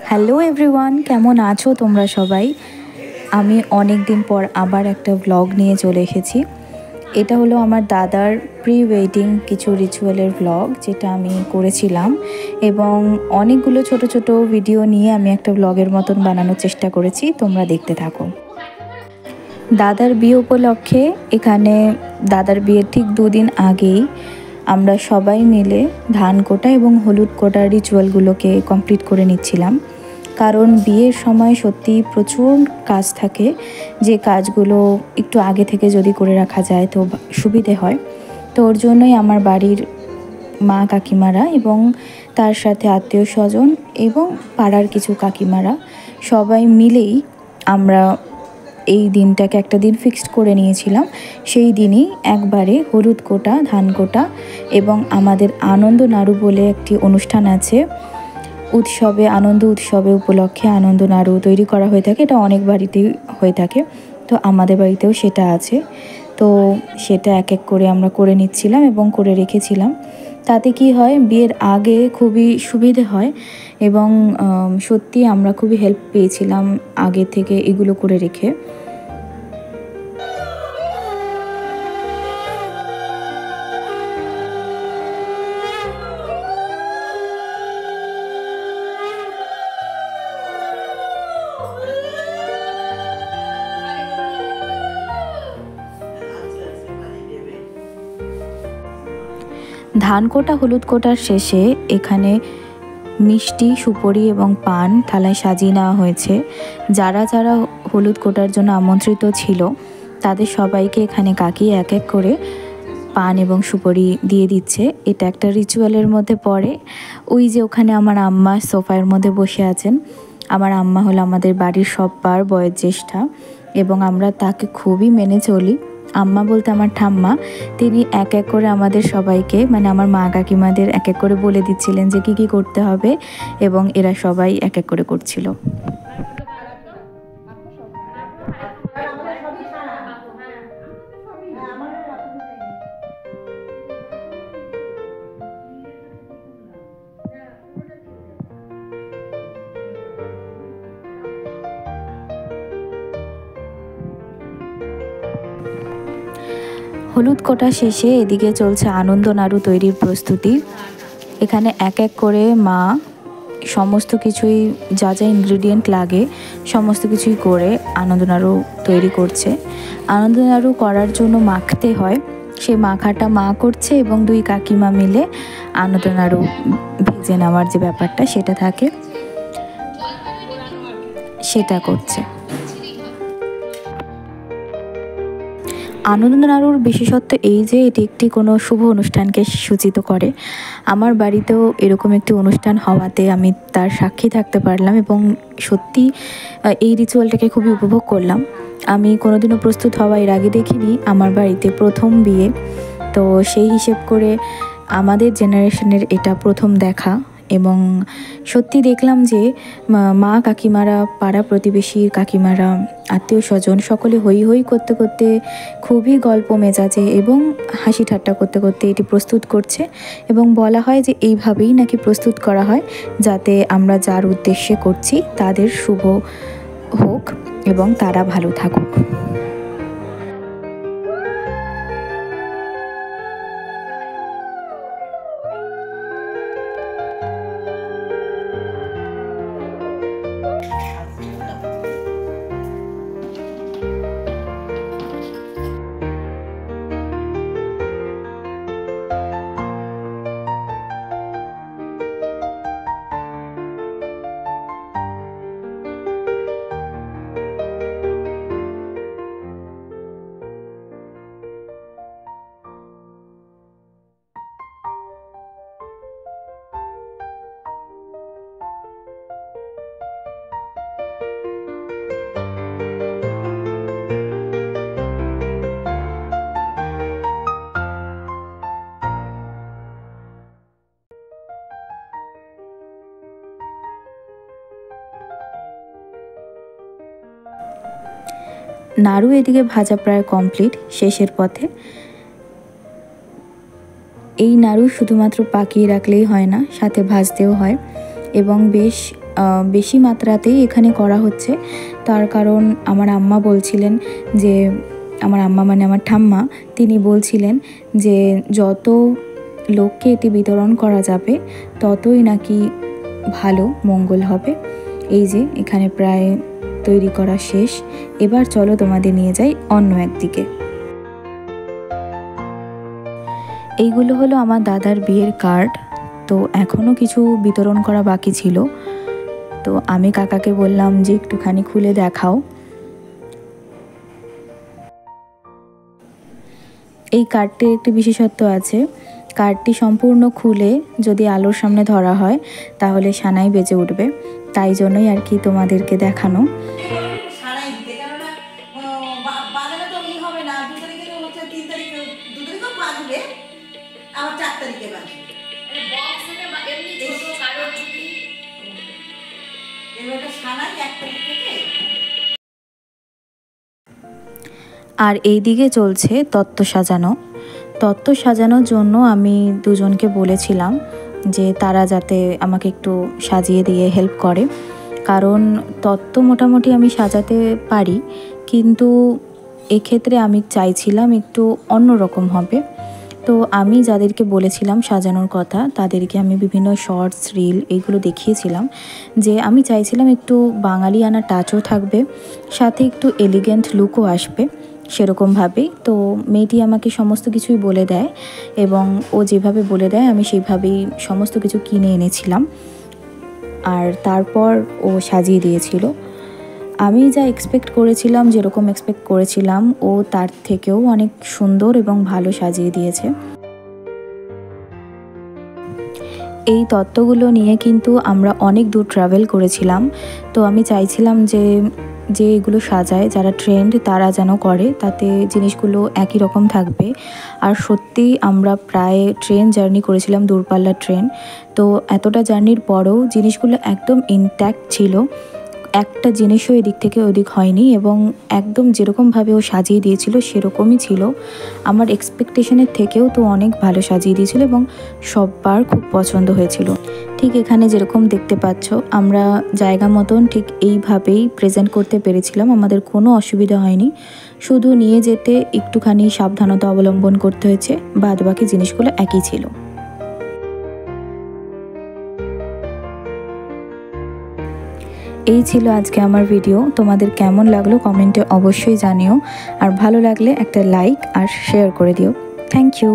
Hello everyone, কেমন আছো তোমরা সবাই? আমি অনেক দিন পর আবার একটা ব্লগ নিয়ে চলে এসেছি। এটা হলো আমার দাদার প্রি ওয়েডিং কিছু রিচুয়ালের ব্লগ, যেটা আমি করেছিলাম, এবং অনেকগুলো ছোট ছোট ভিডিও নিয়ে আমি একটা ব্লগের মতন বানানোর চেষ্টা করেছি। তোমরা দেখতে থাকো। দাদার বিয়ে উপলক্ষে এখানে দাদার বিয়ের ঠিক 2 দিন আগেই আমরা সবাই মিলে ধান কোটা এবং হলুদ কোটার রিচুয়ালগুলোকে কমপ্লিট করে নিচ্ছিলাম। কারণ বিয়ের সময় সত্যি প্রচুর কাজ থাকে, যে কাজগুলো একটু আগে থেকে যদি করে রাখা যায় তো সুবিধে হয়। তো ওর জন্যই আমার বাড়ির মা কাকিমারা এবং তার সাথে আত্মীয় স্বজন এবং পাড়ার কিছু কাকিমারা সবাই মিলেই আমরা এই দিনটাকে একটা দিন ফিক্সড করে নিয়েছিলাম। সেই দিনই একবারে হলুদ কোটা, ধান কোটা এবং আমাদের আনন্দ নাড়ু বলে একটি অনুষ্ঠান আছে। আনন্দ উৎসবে উপলক্ষে আনন্দ নাড়ু তৈরি করা হয়ে থাকে। এটা অনেক বাড়িতেই হয়ে থাকে, তো আমাদের বাড়িতেও সেটা আছে। তো সেটা এক এক করে আমরা করে নিচ্ছিলাম এবং করে রেখেছিলাম। তাতে কি হয়, বিয়ের আগে খুবই সুবিধে হয় এবং সত্যি আমরা খুবই হেল্প পেয়েছিলাম আগে থেকে এগুলো করে রেখে। ধান কোটা হলুদ কোটার শেষে এখানে মিষ্টি, সুপারি এবং পান থালায় সাজিয়ে নেওয়া হয়েছে। যারা যারা হলুদ কোটার জন্য আমন্ত্রিত ছিল তাদের সবাইকে এখানে কাকি এক এক করে পান এবং সুপারি দিয়ে দিচ্ছে। এটা একটা রিচুয়ালের মধ্যে পড়ে। ওই যে ওখানে আমার আম্মা সোফার মধ্যে বসে আছেন। আমার আম্মা হলো আমাদের বাড়ির সব্বার বয়োজ্যেষ্ঠা এবং আমরা তাকে খুবই মেনে চলি। আম্মা বলতে আমার ঠাম্মা, তিনি এক এক করে আমাদের সবাইকে, মানে আমার মা কাকিমাদের এক এক করে বলে দিচ্ছিলেন যে কী করতে হবে, এবং এরা সবাই এক এক করে করছিল। হলুদ কোটা শেষে এদিকে চলছে আনন্দ নাড়ু তৈরির প্রস্তুতি। এখানে এক এক করে মা সমস্ত কিছুই, যা যা ইনগ্রিডিয়েন্ট লাগে সমস্ত কিছুই করে আনন্দ নাড়ু তৈরি করছে। আনন্দ নাড়ু করার জন্য মাখতে হয়, সেই মাখাটা মা করছে এবং 2 কাকিমা মিলে আনন্দ নাড়ু ভেজে নেওয়ার যে ব্যাপারটা সেটা থাকে সেটা করছে। আনন্দ নাড়ুর বিশেষত্ব এই যে এটি একটি কোনো শুভ অনুষ্ঠানকে সূচিত করে। আমার বাড়িতেও এরকম একটি অনুষ্ঠান হওয়াতে আমি তার সাক্ষী থাকতে পারলাম এবং সত্যি এই রিচুয়ালটাকে খুবই উপভোগ করলাম। আমি কোনোদিনও প্রস্তুত হওয়া এর আগে দেখিনি, আমার বাড়িতে প্রথম বিয়ে, তো সেই হিসেব করে আমাদের জেনারেশনের এটা প্রথম দেখা। এবং সত্যি দেখলাম যে মা কাকিমারা, পাড়া প্রতিবেশী কাকিমারা, আত্মীয় স্বজন সকলে হই হই করতে করতে খুবই গল্প মেজাজে এবং হাসি ঠাট্টা করতে করতে এটি প্রস্তুত করছে। এবং বলা হয় যে এইভাবেই নাকি প্রস্তুত করা হয়, যাতে আমরা যার উদ্দেশ্যে করছি তাদের শুভ হোক এবং তারা ভালো থাকুক। নাড়ু এদিকে ভাজা প্রায় কমপ্লিট, শেষের পথে। এই নাড়ু শুধুমাত্র পাকিয়ে রাখলেই হয় না, সাথে ভাজতেও হয় এবং বেশি মাত্রাতেই এখানে করা হচ্ছে। তার কারণ আমার আম্মা বলছিলেন যে, আমার আম্মা মানে আমার ঠাম্মা, তিনি বলছিলেন যে যত লোককে এটি বিতরণ করা যাবে ততই নাকি ভালো, মঙ্গল হবে। এই যে এখানে প্রায় তৈরি করা শেষ। এবার চলো তোমাদের নিয়ে যাই অন্য একদিকে। এইগুলো হলো আমার দাদার বিয়ের কার্ড। তো এখনও কিছু বিতরণ করা বাকি ছিল, তো আমি কাকাকে বললাম যে একটুখানি খুলে দেখাও। এই কার্ডটির একটি বিশেষত্ব আছে, কার্ডটি সম্পূর্ণ খুলে যদি আলোর সামনে ধরা হয় তাহলে সানাই বেজে উঠবে, তাই জন্যই আর কি তোমাদেরকে দেখানো। আর এই দিকে চলছে তত্ত্ব সাজানো। তত্ত্ব সাজানোর জন্য আমি দুজনকে বলেছিলাম যে তারা যাতে আমাকে একটু সাজিয়ে দিয়ে হেল্প করে, কারণ তত্ত্ব মোটামুটি আমি সাজাতে পারি, কিন্তু এক্ষেত্রে আমি চাইছিলাম একটু অন্যরকম হবে। তো আমি যাদেরকে বলেছিলাম সাজানোর কথা তাদেরকে আমি বিভিন্ন শর্টস, রিল এইগুলো দেখিয়েছিলাম যে আমি চাইছিলাম একটু বাঙালিয়ানা টাচও থাকবে, সাথে একটু এলিগেন্ট লুকও আসবে সেরকমভাবেই। তো মেয়েটি আমাকে সমস্ত কিছুই বলে দেয় এবং ও যেভাবে বলে দেয় আমি সেইভাবেই সমস্ত কিছু কিনে এনেছিলাম, আর তারপর ও সাজিয়ে দিয়েছিল। আমি যা এক্সপেক্ট করেছিলাম, যেরকম এক্সপেক্ট করেছিলাম, ও তার থেকেও অনেক সুন্দর এবং ভালো সাজিয়ে দিয়েছে। এই তত্ত্বগুলো নিয়ে কিন্তু আমরা অনেক দূর ট্রাভেল করেছিলাম। তো আমি চাইছিলাম যে এগুলো সাজায়, যারা ট্রেন্ড তারা যেন করে, তাতে জিনিসগুলো একই রকম থাকবে। আর সত্যিই আমরা প্রায় ট্রেন জার্নি করেছিলাম, দূরপাল্লার ট্রেন। তো এতটা জার্নির পরেও জিনিসগুলো একদম ইনট্যাক্ট ছিল, একটা জিনিসও এদিক থেকে ওদিক হয়নি এবং একদম যেরকমভাবে ও সাজিয়ে দিয়েছিল সেরকমই ছিল। আমার এক্সপেকটেশনের থেকেও তো অনেক ভালো সাজিয়ে দিয়েছিল এবং সবার খুব পছন্দ হয়েছিল। ঠিক এখানে যেরকম দেখতে পাচ্ছ, আমরা জায়গা মতন ঠিক এইভাবেই প্রেজেন্ট করতে পেরেছিলাম, আমাদের কোনো অসুবিধা হয়নি। শুধু নিয়ে যেতে একটুখানি সাবধানতা অবলম্বন করতে হয়েছে, বাদবাকি জিনিসগুলো একই ছিল। এই ছিল আজকে আমার ভিডিও। তোমাদের কেমন লাগলো কমেন্টে অবশ্যই জানিও, আর ভালো লাগলে একটা লাইক আর শেয়ার করে দিও। Thank you.